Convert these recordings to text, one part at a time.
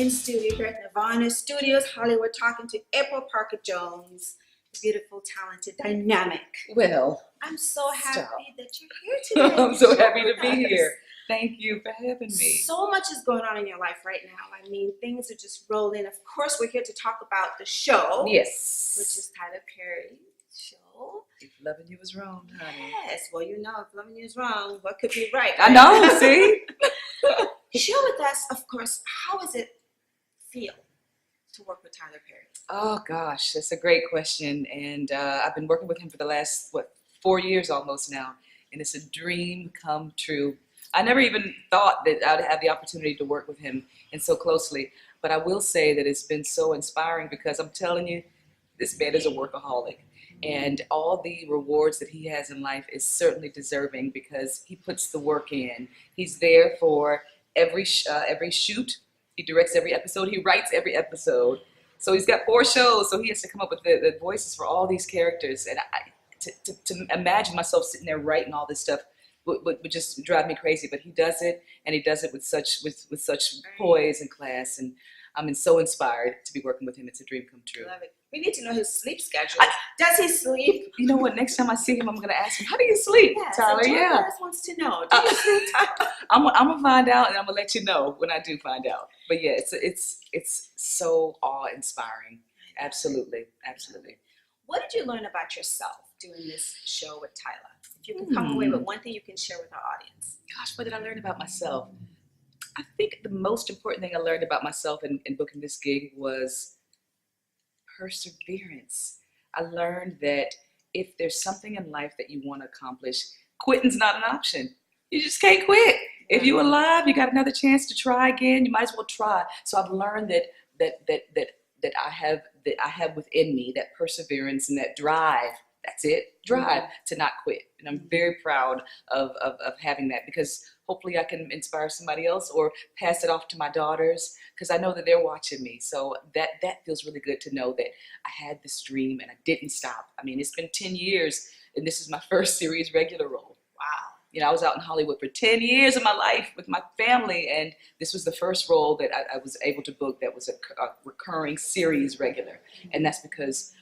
in studio here at Nirvana Studios, Hollywood, talking to April Parker Jones, beautiful, talented, dynamic. Well, I'm so happy stop. that you're here today. I'm so happy to be here. Thank you for having me. So much is going on in your life right now. I mean, things are just rolling. Of course, we're here to talk about the show. Yes. Which is Tyler Perry's show. If loving you is wrong, honey. Yes. Well, you know, if loving you is wrong, what could be right? I know, see? Share with us, of course, how does it feel to work with Tyler Perry? Oh, gosh, that's a great question. And I've been working with him for the last, 4 years almost now. And it's a dream come true. I never even thought that I'd have the opportunity to work with him and so closely. But I will say that it's been so inspiring because I'm telling you, this man is a workaholic. And all the rewards that he has in life is certainly deserving because he puts the work in. He's there for every shoot. He directs every episode. He writes every episode. So he's got 4 shows. So he has to come up with the voices for all these characters. And to imagine myself sitting there writing all this stuff would just drive me crazy. But he does it, and he does it with such poise and class. And I'm so inspired to be working with him. It's a dream come true. Love it. We need to know his sleep schedule. Does he sleep? You know what? Next time I see him, I'm going to ask him, how do you sleep, Tyler? So yeah. wants to know. Do you sleep, Tyler? I'm going to find out, and I'm going to let you know when I do find out. But yeah, it's so awe-inspiring. Absolutely. Absolutely. What did you learn about yourself doing this show with Tyler? If you can come away with one thing you can share with our audience. Gosh, what did I learn about myself? I think the most important thing I learned about myself in booking this gig was perseverance. I learned that if there's something in life that you want to accomplish, quitting's not an option. You just can't quit. If you're alive, you got another chance to try again. You might as well try. So I've learned that I have within me that perseverance and that drive. That's it, drive to not quit. And I'm very proud of having that because hopefully I can inspire somebody else or pass it off to my daughters because I know that they're watching me. So that feels really good to know that I had this dream and I didn't stop. I mean, it's been 10 years and this is my first series regular role. Wow. You know, I was out in Hollywood for 10 years of my life with my family, and this was the first role that I was able to book that was a recurring series regular. And that's because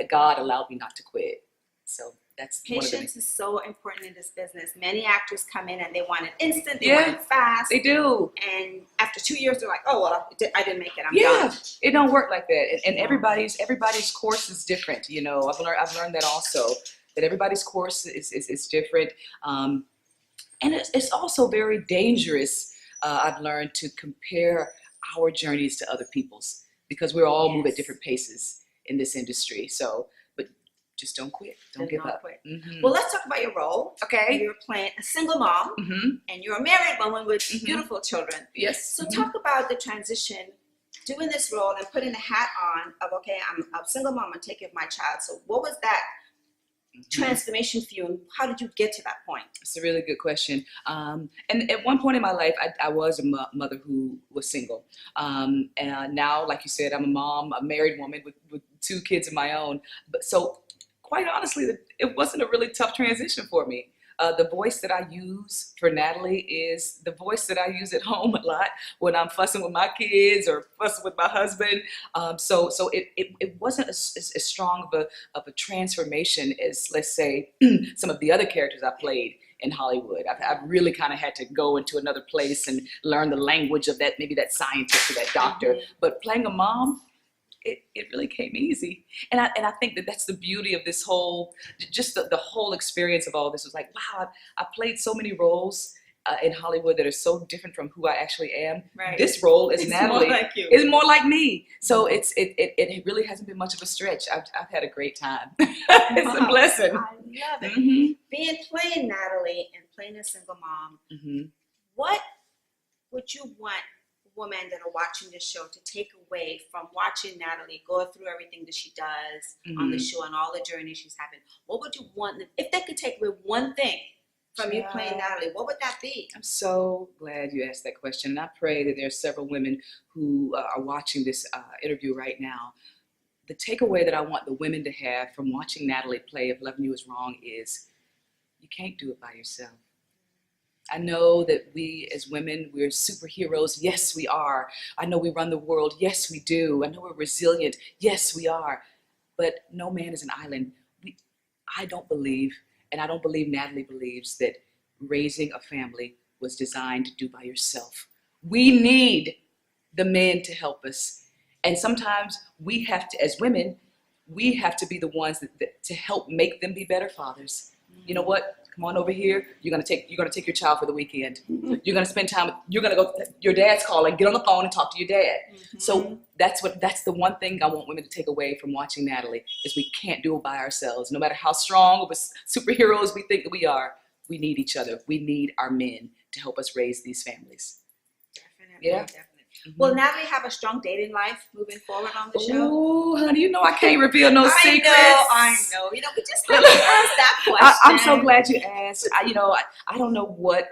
God allowed me not to quit. So that's patience is so important in this business. Many actors come in and they want it instant, they want it fast. They do. And after 2 years, they're like, oh, well, I didn't make it, I'm done. It don't work like that. And everybody's course is different. You know, I've learned that also, that everybody's course is different. And it's also very dangerous, I've learned, to compare our journeys to other people's because we're all move at different paces in this industry. So, but just don't quit. Don't give up. Mm-hmm. Well, let's talk about your role. Okay. You're playing a single mom, and you're a married woman with beautiful children. Yes. So talk about the transition, doing this role and putting the hat on of, okay, I'm a single mom, I'm taking care of my child. So what was that transformation for you, and how did you get to that point? It's a really good question. And at one point in my life, I was a mother who was single. And now, like you said, I'm a mom, a married woman with 2 kids of my own. But so, quite honestly, it wasn't a really tough transition for me. The voice that I use for Natalie is the voice that I use at home a lot when I'm fussing with my kids or fussing with my husband. So it wasn't as strong of a transformation as, let's say, some of the other characters I played in Hollywood. I've really kind of had to go into another place and learn the language of maybe that scientist or that doctor. But playing a mom, it really came easy. And I think that's the beauty of this whole, just the whole experience of all this was like, wow, I played so many roles in Hollywood that are so different from who I actually am. Right. This role is Natalie. More like you. It's more like me. So it really hasn't been much of a stretch. I've had a great time. It's a blessing. I love it. Playing Natalie and playing a single mom, what would you want women that are watching this show to take away from watching Natalie go through everything that she does on the show and all the journeys she's having? What would you want them, if they could take away one thing from you playing Natalie, what would that be? I'm so glad you asked that question, and I pray that there are several women who are watching this interview right now. The takeaway that I want the women to have from watching Natalie play If Loving You Is Wrong is you can't do it by yourself. I know that we as women, we're superheroes. Yes, we are. I know we run the world. Yes, we do. I know we're resilient. Yes, we are. But no man is an island. I don't believe, and I don't believe Natalie believes, that raising a family was designed to do by yourself. We need the men to help us. And sometimes we have to, as women, we have to be the ones to help make them be better fathers. You know what? Come on over here. You're gonna take your child for the weekend. You're gonna spend time. You're gonna go. Your dad's calling. Get on the phone and talk to your dad. So that's the one thing I want women to take away from watching Natalie is we can't do it by ourselves. No matter how strong of superheroes we think that we are, we need each other. We need our men to help us raise these families. Definitely, definitely. Will Natalie have a strong dating life moving forward on the show? Oh, honey, you know I can't reveal no secrets. I know. You know, we just have to ask that question. I'm so glad you asked. I don't know what.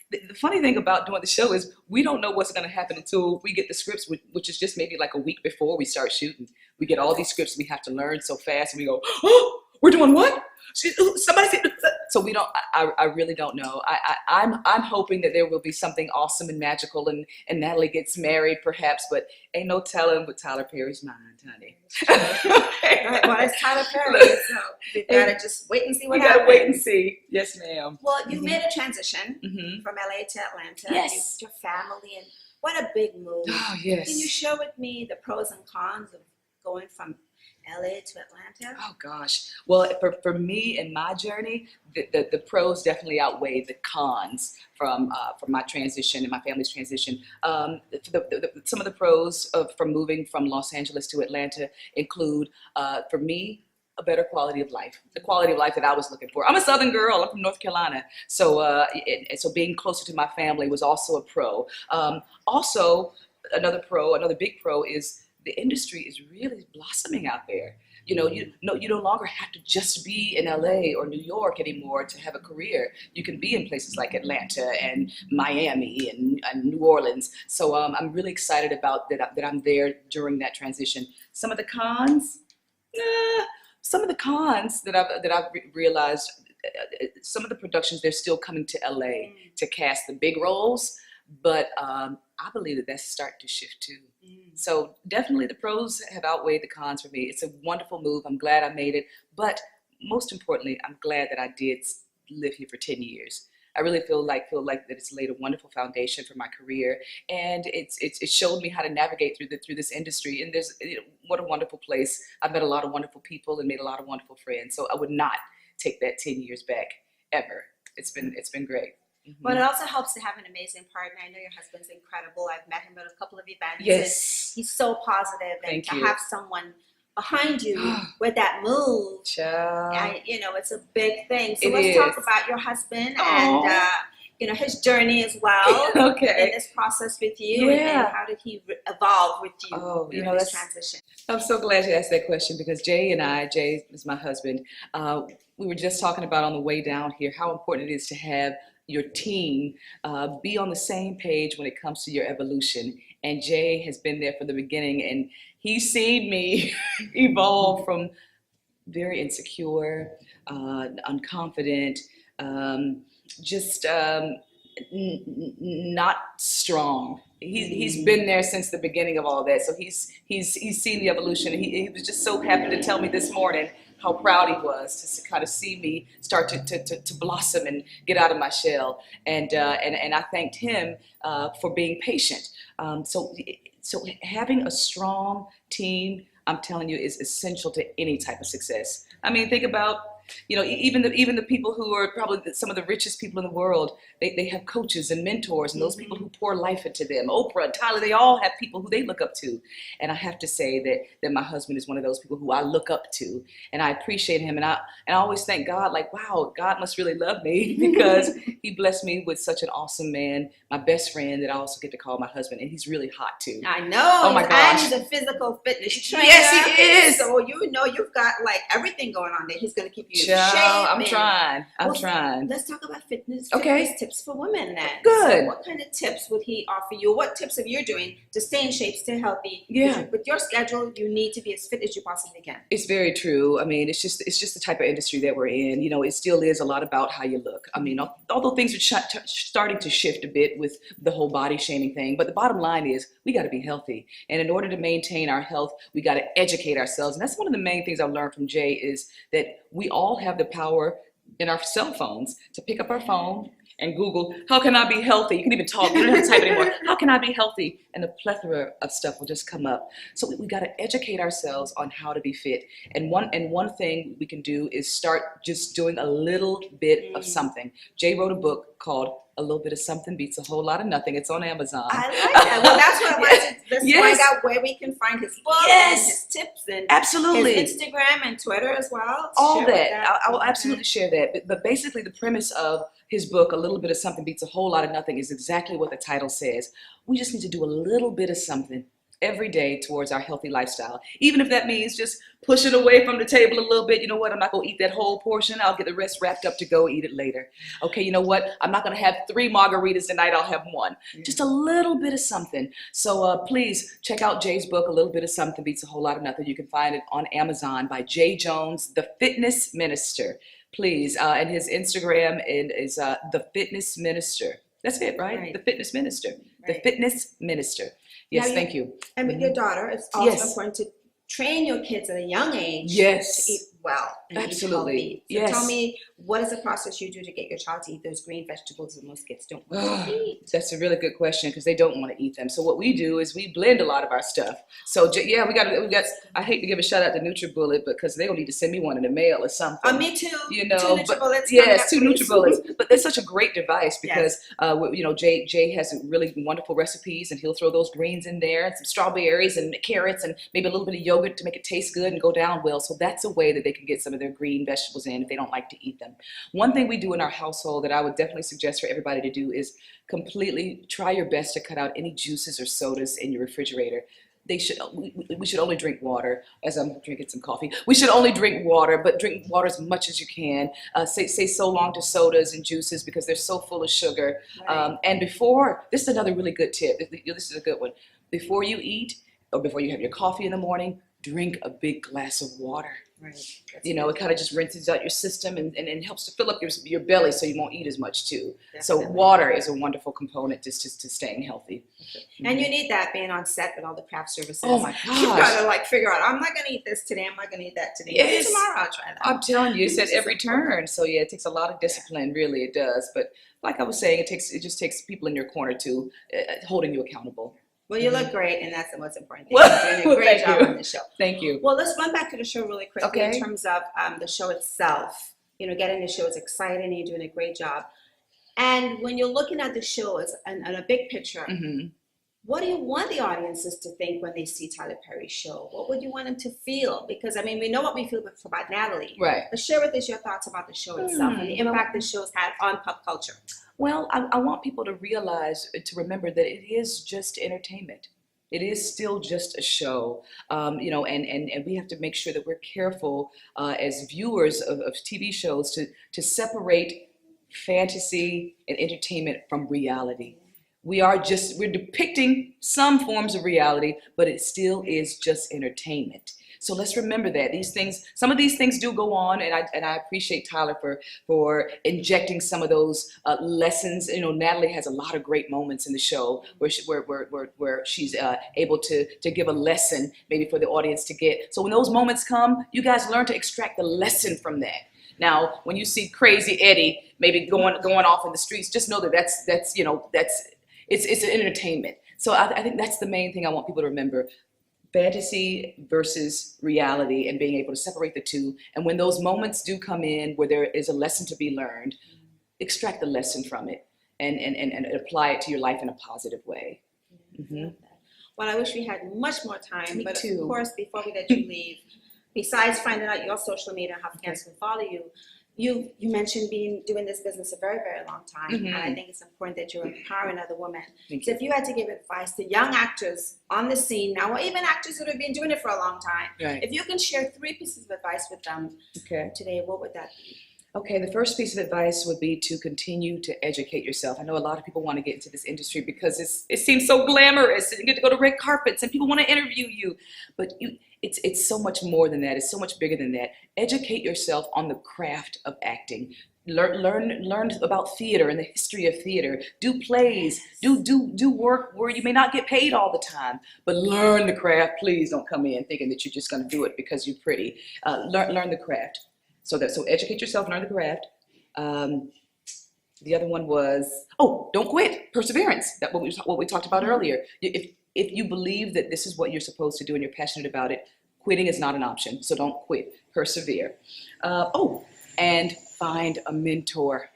The funny thing about doing the show is we don't know what's going to happen until we get the scripts, which is just maybe like a week before we start shooting. We get all these scripts we have to learn so fast, and we go, oh, we're doing what? Somebody said. So we don't. I really don't know. I'm hoping that there will be something awesome and magical, and Natalie gets married, perhaps. But ain't no telling what Tyler Perry's mind, honey. Right, well, it's Tyler Perry, so we gotta just wait and see what happens. We gotta wait and see. Yes, ma'am. Well, you made a transition from LA to Atlanta. Yes. Your family, and what a big move. Oh, yes. Can you share with me the pros and cons of going from LA to Atlanta? Oh gosh. Well, for me and my journey, the pros definitely outweigh the cons from my transition and my family's transition. Some of the pros from moving from Los Angeles to Atlanta include, for me, a better quality of life, the quality of life that I was looking for. I'm a Southern girl. I'm from North Carolina, so so being closer to my family was also a pro. Also, another big pro is the industry is really blossoming out there. You know, you no longer have to just be in LA or New York anymore to have a career. You can be in places like Atlanta and Miami and New Orleans. So I'm really excited about that I'm there during that transition. Some of the cons that I've realized, some of the productions, they're still coming to LA to cast the big roles, but I believe that's starting to shift too. So definitely the pros have outweighed the cons for me. It's a wonderful move. I'm glad I made it, but most importantly, I'm glad that I did live here for 10 years. I really feel like that it's laid a wonderful foundation for my career, and it showed me how to navigate through this industry. And what a wonderful place. I've met a lot of wonderful people and made a lot of wonderful friends. So I would not take that 10 years back ever. It's been great. But it also helps to have an amazing partner. I know your husband's incredible. I've met him at a couple of events. Yes. He's so positive. And Thank you. have someone behind you with that move, Child. it's a big thing. So It let's is. talk about your husband Aww. and his journey as well. Okay. In this process with you, and how did he evolve with you during this transition? I'm so glad you asked that question, because Jay is my husband. We were just talking about on the way down here how important it is to have your team be on the same page when it comes to your evolution. And Jay has been there from the beginning, and he's seen me evolve from very insecure, unconfident, not strong. He's been there since the beginning of all that. So he's seen the evolution. He was just so happy to tell me this morning how proud he was to kind of see me start to blossom and get out of my shell. And I thanked him for being patient. So having a strong team, I'm telling you, is essential to any type of success. I mean, think about, even the people who are probably some of the richest people in the world, they have coaches and mentors, and those people who pour life into them. Oprah and Tyler, they all have people who they look up to. And I have to say that my husband is one of those people who I look up to, and I appreciate him. And I always thank God, like, wow, God must really love me, because he blessed me with such an awesome man, my best friend, that I also get to call my husband. And he's really hot too. I know. Oh my gosh. And he's a physical fitness trainer. Yes, he is. So you've got like everything going on there. He's going to keep you Child, I'm and- trying. I'm Well, trying. Let's talk about fitness tips for women then. Good. So what kind of tips would he offer you? What tips are you doing to stay in shape, stay healthy? Yeah. With your schedule, you need to be as fit as you possibly can. It's very true. I mean, it's just the type of industry that we're in. You know, it still is a lot about how you look. I mean, although things are starting to shift a bit with the whole body shaming thing, but the bottom line is we got to be healthy. And in order to maintain our health, we got to educate ourselves. And that's one of the main things I've learned from Jay is that we all have the power in our cell phones to pick up our phone and Google, how can I be healthy? You can even talk, you don't have to type anymore. How can I be healthy? And a plethora of stuff will just come up. So we got to educate ourselves on how to be fit. And one thing we can do is start just doing a little bit of something. Jay wrote a book called A Little Bit of Something Beats a Whole Lot of Nothing. It's on Amazon. I like that. Well, that's what I wanted to find out where we can find his book and his tips and absolutely his Instagram and Twitter as well. All that. I will absolutely share that. But basically the premise of his book, A Little Bit of Something Beats a Whole Lot of Nothing, is exactly what the title says. We just need to do a little bit of something every day towards our healthy lifestyle. Even if that means just pushing away from the table a little bit. You know what? I'm not going to eat that whole portion. I'll get the rest wrapped up to go eat it later. Okay, you know what? I'm not going to have 3 margaritas tonight. I'll have 1. Just a little bit of something. So please check out Jay's book, A Little Bit of Something Beats a Whole Lot of Nothing. You can find it on Amazon by Jay Jones, the Fitness Minister. Please, and his Instagram is the Fitness Minister. That's it, right? The Fitness Minister. The Fitness Minister. Yes, thank you. And with your daughter, it's also important to train your kids at a young age to eat well and absolutely. Eat healthy. So tell me, what is the process you do to get your child to eat those green vegetables that most kids don't want to eat? That's a really good question because they don't want to eat them. So what we do is we blend a lot of our stuff. So yeah, we got. I hate to give a shout out to NutriBullet because they don't need to send me one in the mail or something. Me too. You know, 2 NutriBullets. Yes, 2 NutriBullets. But it's such a great device because you know Jay has really wonderful recipes and he'll throw those greens in there and some strawberries and carrots and maybe a little bit of yogurt to make it taste good and go down well. So that's a way that they can get some of their green vegetables in if they don't like to eat them. One thing we do in our household that I would definitely suggest for everybody to do is completely try your best to cut out any juices or sodas in your refrigerator. We should only drink water. As I'm drinking some coffee, we should only drink water, but drink water as much as you can. Say so long to sodas and juices because they're so full of sugar. And this is another really good tip. This is a good one. Before you eat or before you have your coffee in the morning, drink a big glass of water. You know, it kind of just rinses out your system and helps to fill up your belly so you won't eat as much too. So water is a wonderful component just to staying healthy. And you need that being on set with all the craft services. Oh my gosh. You've got to figure out, I'm not going to eat this today. I'm not going to eat that today. Maybe tomorrow I'll try that. I'm telling you, it's at every turn. So yeah, it takes a lot of discipline, really it does. But like I was saying, it just takes people in your corner too, holding you accountable. Well, you look great, and that's the most important thing. You're doing a great job on the show. Thank you. Well, let's run back to the show really quickly in terms of the show itself. You know, getting the show is exciting, and you're doing a great job. And when you're looking at the show as a big picture, what do you want the audiences to think when they see Tyler Perry's show? What would you want them to feel? Because, I mean, we know what we feel about Natalie. Right. But share with us your thoughts about the show itself and the impact the show's had on pop culture. Well, I want people to realize, to remember that it is just entertainment. It is still just a show, you know, and we have to make sure that we're careful as viewers of TV shows to separate fantasy and entertainment from reality. We're depicting some forms of reality, but it still is just entertainment. So let's remember that some of these things do go on, and I appreciate Tyler for injecting some of those lessons. You know, Natalie has a lot of great moments in the show where she's able to give a lesson maybe for the audience to get. So when those moments come, you guys learn to extract the lesson from that. Now, when you see Crazy Eddie maybe going off in the streets, just know that that's it's an entertainment. So I think that's the main thing I want people to remember. Fantasy versus reality and being able to separate the two. And when those moments do come in where there is a lesson to be learned, extract the lesson from it and apply it to your life in a positive way. Well, I wish we had much more time, Me but too. of course, before we let you leave, besides finding out your social media and how fans can follow you, you mentioned doing this business a very, very long time, and I think it's important that you're empowering other women. So if you had to give advice to young actors on the scene now, or even actors that have been doing it for a long time, if you can share 3 pieces of advice with them today, what would that be? Okay, the first piece of advice would be to continue to educate yourself. I know a lot of people want to get into this industry because it seems so glamorous, and you get to go to red carpets and people want to interview you, but it's so much more than that. It's so much bigger than that. Educate yourself on the craft of acting. Learn about theater and the history of theater. Do plays. Do work where you may not get paid all the time, but learn the craft. Please don't come in thinking that you're just going to do it because you're pretty. Learn the craft. So educate yourself, learn the craft. The other one was, don't quit. Perseverance. That's what we talked about earlier. If you believe that this is what you're supposed to do and you're passionate about it, quitting is not an option. So don't quit. Persevere. And find a mentor.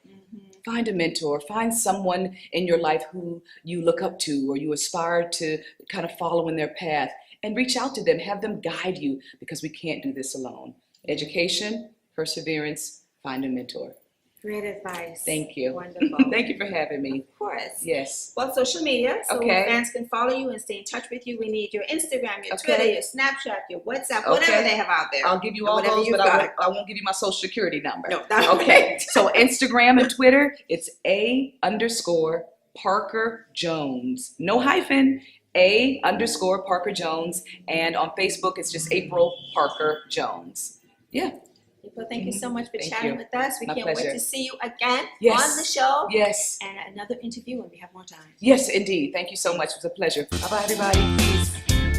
Find a mentor. Find someone in your life who you look up to or you aspire to kind of follow in their path, and reach out to them. Have them guide you, because we can't do this alone. Education, perseverance, find a mentor. Great advice. Thank you. Wonderful. Thank you for having me. Of course. Yes. Well, social media, so fans can follow you and stay in touch with you. We need your Instagram, your Twitter, your Snapchat, your WhatsApp, whatever they have out there. I'll give you all those, but I won't give you my social security number. No. Okay. So Instagram and Twitter, it's _Parker Jones. No hyphen. _Parker Jones. And on Facebook, it's just April Parker Jones. Yeah. Well, thank you so much for chatting with us. We can't wait to see you again on the show. Yes. And another interview when we have more time. Yes, indeed. Thank you so much. It was a pleasure. Bye-bye, everybody. Peace.